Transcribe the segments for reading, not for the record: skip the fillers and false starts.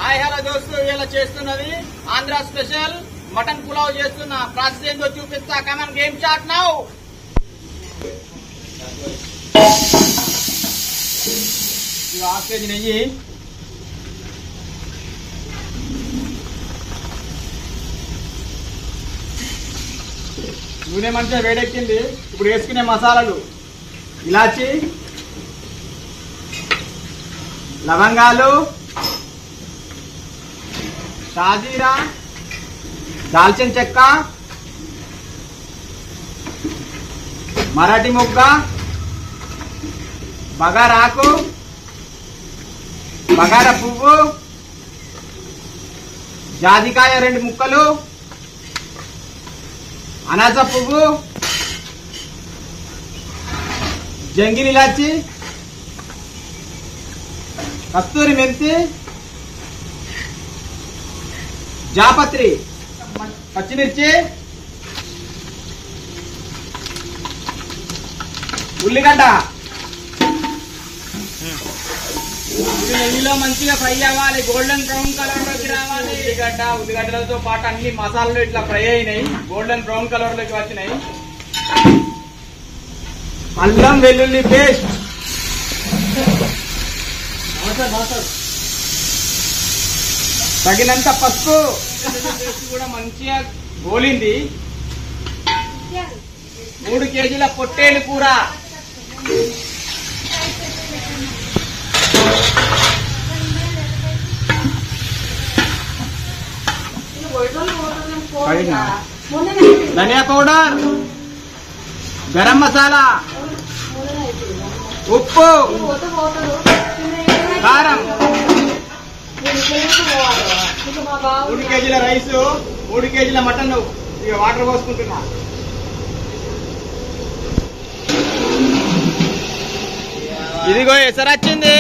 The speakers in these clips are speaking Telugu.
హాయ్ హలో దోస్తు, ఇలా చేస్తున్నది ఆంధ్ర స్పెషల్ మటన్ పులావ్ చేస్తున్నా. ప్రాసెస్ ఏందో చూపిస్తా. Come on game start now. ఇది హాఫ్ కేజీ నెయ్యి, నూనె మంచిగా వేడెక్కింది. ఇప్పుడు వేసుకునే మసాలాలు: ఇలాచి, లవంగాలు, షాజీరా, దాల్చిన చెక్క, మరాఠీ మొగ్గ, బగారాకు, బగారా పువ్వు, జాజికాయ 2 ముక్కలు, అనాస పువ్వు, జంగిల్ ఇలాచి, కస్తూరి మెంతి, జాపత్రి, పచ్చిమిర్చి, ఉల్లిగడ్డ. ఇది నెయ్యిలో మంచిగా ఫ్రై అవ్వాలి, గోల్డెన్ బ్రౌన్ కలర్ లోకి రావాలి. ఉల్లిగడ్డలతో పాటు అన్ని మసాలాలు ఇట్లా ఫ్రై అయినాయి, గోల్డెన్ బ్రౌన్ కలర్ లోకి వచ్చినాయి. అల్లం వెల్లుల్లి పేస్ట్, తగినంత పసుపు కూడా మంచిగా గోలింది. 3 కేజీల పొట్టేలు కూర, ధనియా పౌడర్, గరం మసాలా, ఉప్పు, కారం, 3 కేజీల రైస్, 3 కేజీల మటన్. ఇక వాటర్ పోసుకుంటున్నా. ఇదిగో ఎసరు వచ్చింది,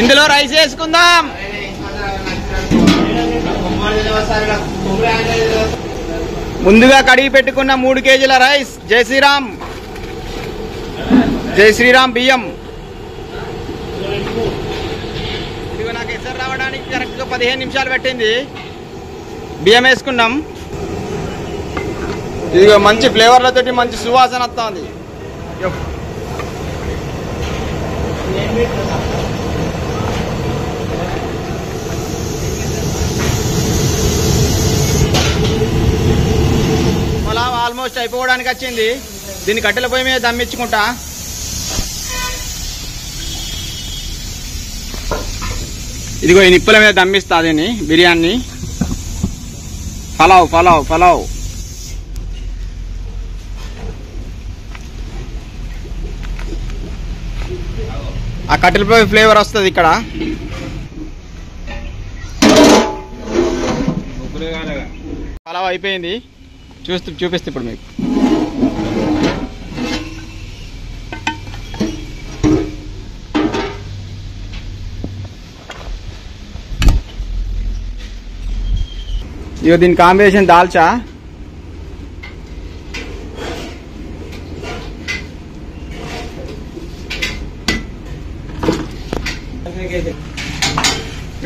ఇందులో రైస్ వేసుకుందాం. ముందుగా కడిగి పెట్టుకున్న 3 కేజీల రైస్, జై శ్రీరామ్ బియ్యం. ఇదిగో నాకు ఎసరు రావడానికి కరెక్ట్గా 15 నిమిషాలు పట్టింది. బియ్యం వేసుకున్నాం. ఇదిగో మంచి ఫ్లేవర్లతోటి మంచి సువాసన వస్తుంది. పులావ్ ఆల్మోస్ట్ అయిపోవడానికి వచ్చింది. దీన్ని కట్టెల పొయ్యి మీద దమ్మించుకుంటా. ఇదిగో ఈ నిప్పుల మీద దమ్మిస్తా దీన్ని, బిర్యానీ. పలావ్ ఆ కట్టెల పొయ్యి ఫ్లేవర్ వస్తుంది ఇక్కడ. పలావ్ అయిపోయింది, చూపిస్తే ఇప్పుడు మీకు. ఇక దీని కాంబినేషన్ దాల్చా,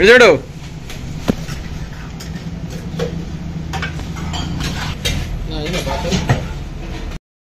చూడు